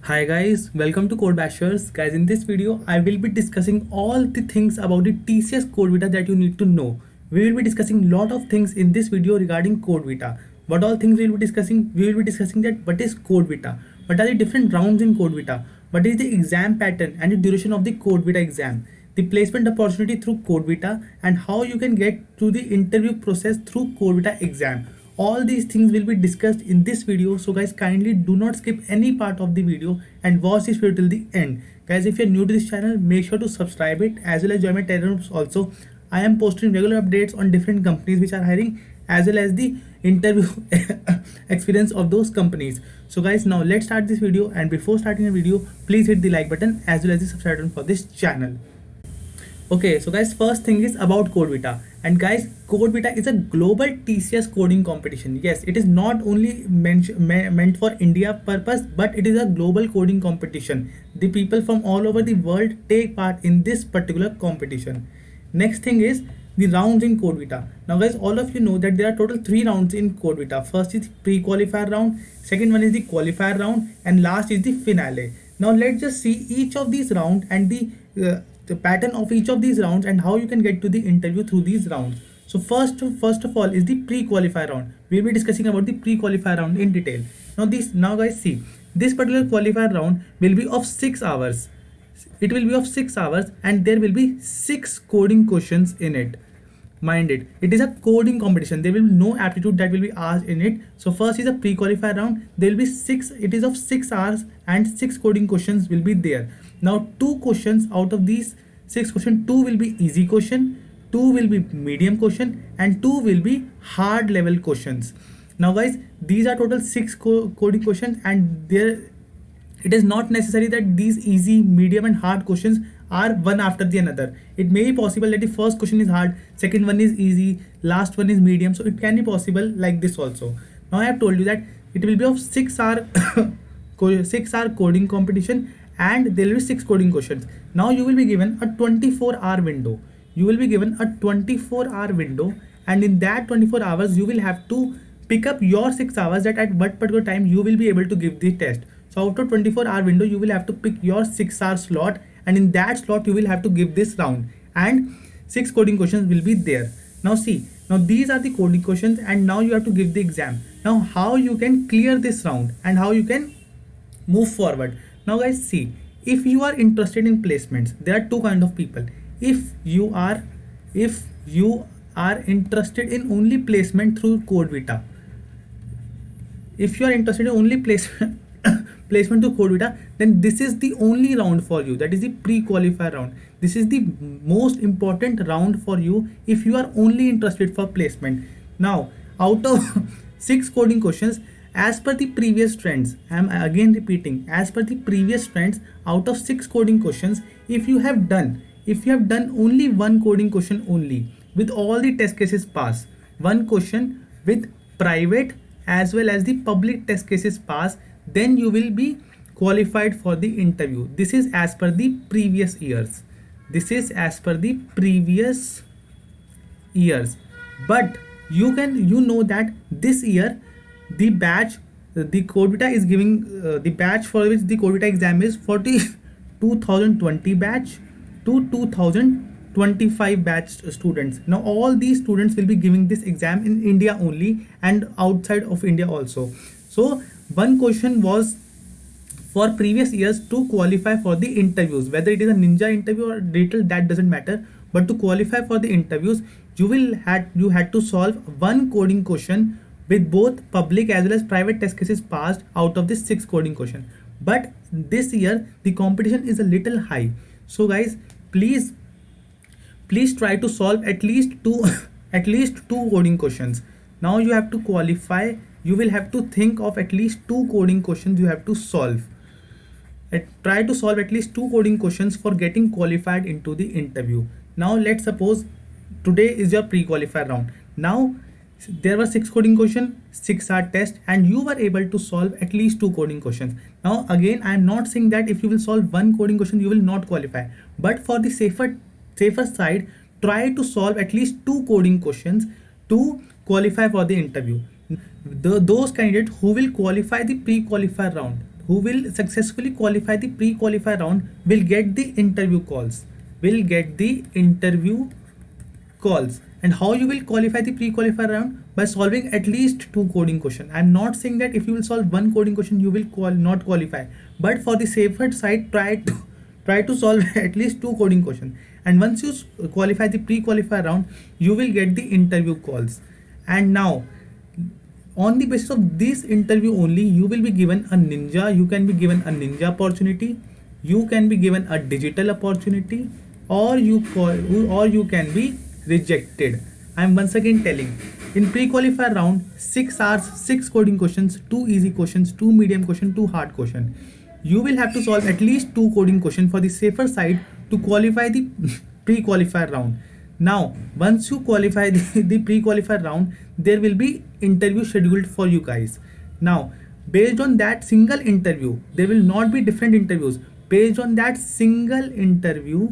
Hi guys, welcome to Code Bashers. Guys, in this video, I will be discussing all the things about the TCS Code Vita that you need to know. We will be discussing lot of things in this video regarding Code Vita. What all things we will be discussing? We will be discussing that what is Code Vita? What are the different rounds in Code Vita? What is the exam pattern and the duration of the Code Vita exam? The placement opportunity through Code Vita and how you can get to the interview process through Code Vita exam. All these things will be discussed in this video, so guys kindly do not skip any part of the video and watch this video till the end. Guys, if you're new to this channel, make sure to subscribe it as well as join my telegram groups also. I am posting regular updates on different companies which are hiring as well as the interview experience of those companies. So guys, now let's start this video, and before starting the video, please hit the like button as well as the subscribe button for this channel. Okay, so guys, first thing is about Code Vita. And guys, Code Vita is a global TCS coding competition. Yes, it is not only meant for India purpose, but it is a global coding competition. The people from all over the world take part in this particular competition. Next thing is the rounds in Code Vita. Now guys, all of you know that there are total 3 rounds in Code Vita. First is pre-qualifier round, second one is the qualifier round, and last is the finale. Now let's just see each of these rounds and the pattern of each of these rounds and how you can get to the interview through these rounds. So first of all is the pre-qualifier round. We'll be discussing about the pre-qualifier round in detail. Now guys, see, this particular qualifier round will be of 6 hours. It will be of 6 hours and there will be 6 coding questions in it. Mind it is a coding competition. There will be no aptitude that will be asked in it. So first is a pre-qualifier round. There will be 6, it is of 6 hours and 6 coding questions will be there. Now 2 questions out of these 6 questions, 2 will be easy question, 2 will be medium question, and 2 will be hard level questions. Now guys, these are total 6 coding questions, and there it is not necessary that these easy, medium and hard questions are one after the another. It may be possible that the first question is hard, second one is easy, last one is medium. So it can be possible like this also. Now I have told you that it will be of 6 hour 6 hour coding competition, and there will be 6 coding questions. Now you will be given a 24-hour window. You will be given a 24-hour window, and in that 24 hours you will have to pick up your 6 hours that at what particular time you will be able to give the test. So after 24-hour window, you will have to pick your 6-hour slot, and in that slot you will have to give this round, and 6 coding questions will be there. Now see, now these are the coding questions, and now you have to give the exam. Now how you can clear this round and how you can move forward. Now guys, see, if you are interested in placements, there are 2 kind of people. If you are interested in only placement through Code Vita, if you are interested in only placement placement to Code Vita, then this is the only round for you. That is the pre-qualifier round. This is the most important round for you if you are only interested for placement. Now, out of 6 coding questions, as per the previous trends, I am again repeating, as per the previous trends, out of 6 coding questions, if you have done only one coding question only with all the test cases pass, one question with private as well as the public test cases pass, then you will be qualified for the interview. This is as per the previous years. But you know that this year the Code Vita is giving the batch for which the Code Vita exam is for the 2020 batch to 2025 batch students. Now all these students will be giving this exam in India only and outside of India also. So one question was for previous years to qualify for the interviews, whether it is a ninja interview or digital, that doesn't matter. But to qualify for the interviews, you had to solve one coding question with both public as well as private test cases passed out of this 6 coding question. But this year the competition is a little high. So guys, please try to solve at least two at least 2 coding questions. Now you have to qualify. You will have to think of at least 2 coding questions you have to solve. Try to solve at least 2 coding questions for getting qualified into the interview. Now let's suppose today is your pre-qualifier round. Now there were 6 coding questions, 6-hour test, and you were able to solve at least 2 coding questions. Now again, I am not saying that if you will solve one coding question you will not qualify, but for the safer side, try to solve at least 2 coding questions to qualify for the interview. Those candidates who will qualify the pre-qualifier round, will successfully qualify the pre-qualify round will get the interview calls. Will get the interview calls. And how you will qualify the pre-qualify round? By solving at least two coding questions. I'm not saying that if you will solve one coding question you will not qualify, but for the safer side, try to solve at least two coding questions. And once you qualify the pre-qualify round, you will get the interview calls. And now, on the basis of this interview only, you will be given a ninja. You can be given a ninja opportunity, you can be given a digital opportunity, or you can be rejected. I'm once again telling, in pre-qualifier round, 6 hours, 6 coding questions, 2 easy questions, 2 medium question, 2 hard question. You will have to solve at least 2 coding questions for the safer side to qualify the pre-qualifier round. Now, once you qualify the pre-qualifier round, there will be interview scheduled for you guys. Now, based on that single interview, there will not be different interviews. Based on that single interview,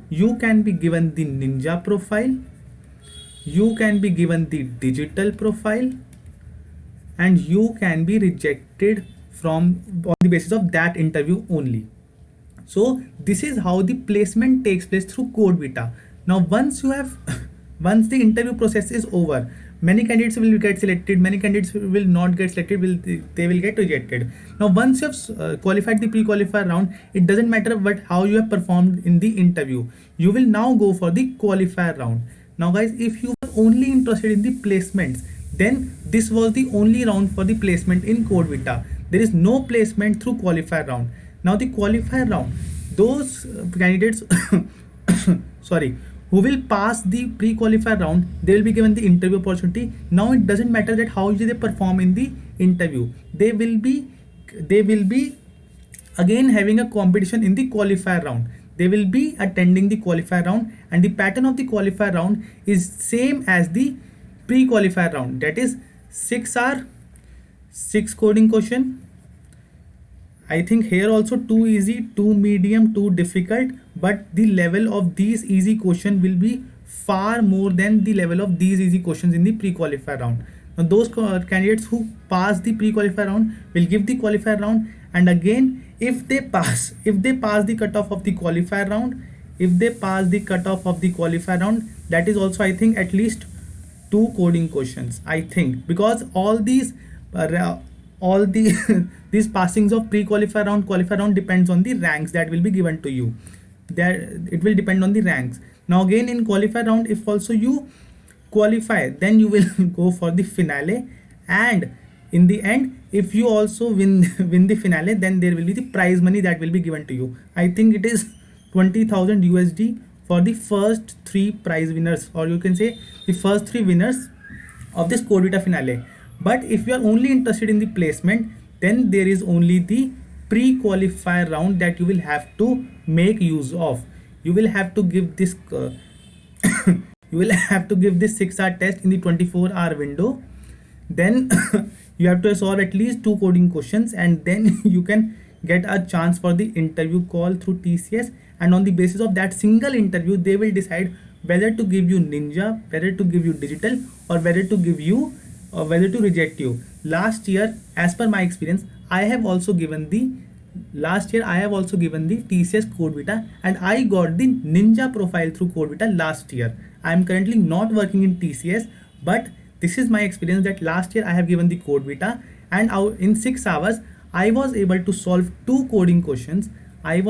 you can be given the ninja profile, you can be given the digital profile, and you can be rejected from on the basis of that interview only. So this is how the placement takes place through CodeVita. Now once you have once the interview process is over, many candidates will get selected, many candidates will not get selected, they will get rejected. Now once you have qualified the pre-qualifier round, it doesn't matter what how you have performed in the interview, you will now go for the qualifier round. Now guys, if you are only interested in the placements, then this was the only round for the placement in CodeVita. There is no placement through qualifier round. Now the qualifier round, those candidates sorry, who will pass the pre-qualifier round, they will be given the interview opportunity. Now it doesn't matter that how they perform in the interview, they will be again having a competition in the qualifier round. They will be attending the qualifier round, and the pattern of the qualifier round is same as the pre-qualifier round, that is 6 hour, 6 coding question. I think here also 2 easy, 2 medium, 2 difficult, but the level of these easy question will be far more than the level of these easy questions in the pre-qualifier round. Now those candidates who pass the pre-qualifier round will give the qualifier round, and again if they pass the cutoff of the qualifier round, that is also I think at least 2 coding questions, I think, because all these these passings of pre-qualifier round, qualifier round depends on the ranks that will be given to you. There it will depend on the ranks. Now again in qualifier round, if also you qualify, then you will go for the finale, and in the end if you also win the finale, then there will be the prize money that will be given to you. I think it is 20,000 USD for the first 3 prize winners, or you can say the first 3 winners of this CodeVita finale. But if you are only interested in the placement, then there is only the pre-qualifier round that you will have to make use of. You will have to give this you will have to give this 6-hour test in the 24-hour window. Then you have to solve at least 2 coding questions, and then you can get a chance for the interview call through TCS. And on the basis of that single interview, they will decide whether to give you ninja, whether to give you digital, or whether to give you or whether to reject you. Last year, as per my experience, I have also given the TCS CodeVita, and I got the ninja profile through CodeVita last year. I am currently not working in TCS, but this is my experience that last year I have given the CodeVita, and in 6 hours I was able to solve 2 coding questions. And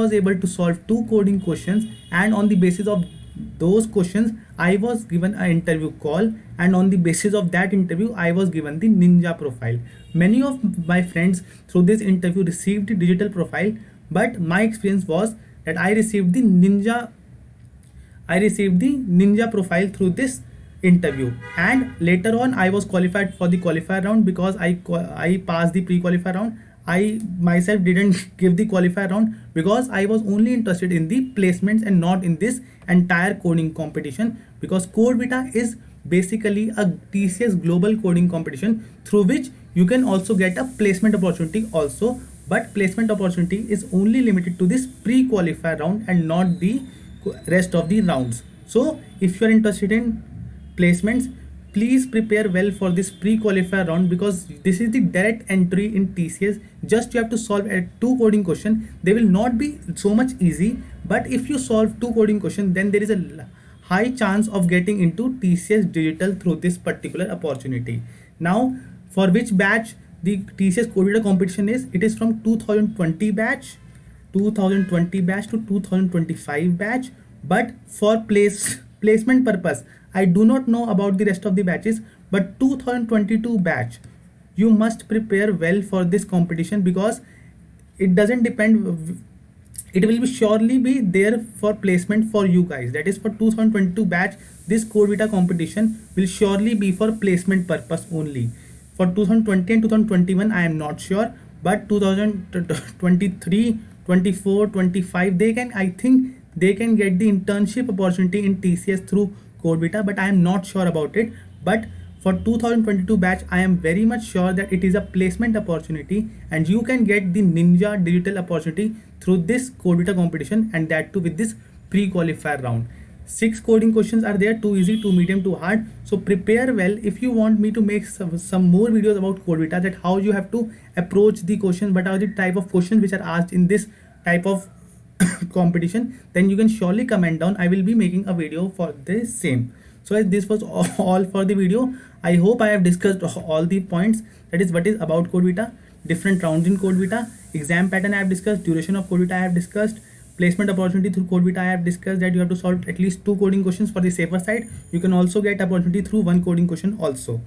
on the basis of those questions I was given an interview call, and on the basis of that interview I was given the ninja profile. Many of my friends through this interview received the digital profile, but my experience was that I received the ninja profile through this interview. And later on I was qualified for the qualifier round because I passed the pre-qualifier round. I myself didn't give the qualifier round because I was only interested in the placements and not in this entire coding competition, because CodeVita is basically a TCS global coding competition through which you can also get a placement opportunity also, but placement opportunity is only limited to this pre-qualifier round and not the rest of the rounds. So if you are interested in placements, please prepare well for this pre-qualifier round, because this is the direct entry in TCS. Just you have to solve a 2 coding question. They will not be so much easy, but if you solve 2 coding question, then there is a high chance of getting into TCS Digital through this particular opportunity. Now, for which batch the TCS Codevita competition is, it is from 2020 batch, 2020 batch to 2025 batch. But for placement purpose, I do not know about the rest of the batches, but 2022 batch, you must prepare well for this competition, because it doesn't depend, it will be surely be there for placement for you guys. That is for 2022 batch, this Codevita competition will surely be for placement purpose only. For 2020 and 2021 I am not sure, but 2023, 24, 25, they can, I think they can get the internship opportunity in TCS through Codevita, but I am not sure about it. But for 2022 batch, I am very much sure that it is a placement opportunity, and you can get the Ninja Digital opportunity through this Codevita competition, and that too with this pre-qualifier round. 6 coding questions are there, 2 easy, 2 medium, 2 hard. So prepare well. If you want me to make some more videos about Codevita, that how you have to approach the questions, what are the type of questions which are asked in this type of competition, then you can surely comment down. I will be making a video for the same. So guys, this was all for the video. I hope I have discussed all the points, that is what is about Codevita, different rounds in Codevita, exam pattern I have discussed, duration of Codevita I have discussed, placement opportunity through Codevita I have discussed, that you have to solve at least 2 coding questions for the safer side. You can also get opportunity through 1 coding question also.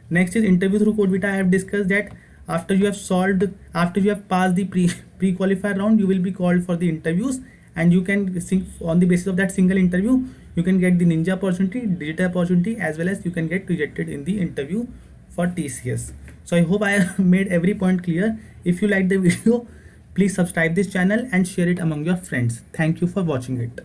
Next is interview through Codevita. I have discussed that after you have passed the pre-qualifier round, you will be called for the interviews, and you can on the basis of that single interview, you can get the Ninja opportunity, Digital opportunity, as well as you can get rejected in the interview for TCS. So I hope I have made every point clear. If you like the video, please subscribe this channel and share it among your friends. Thank you for watching it.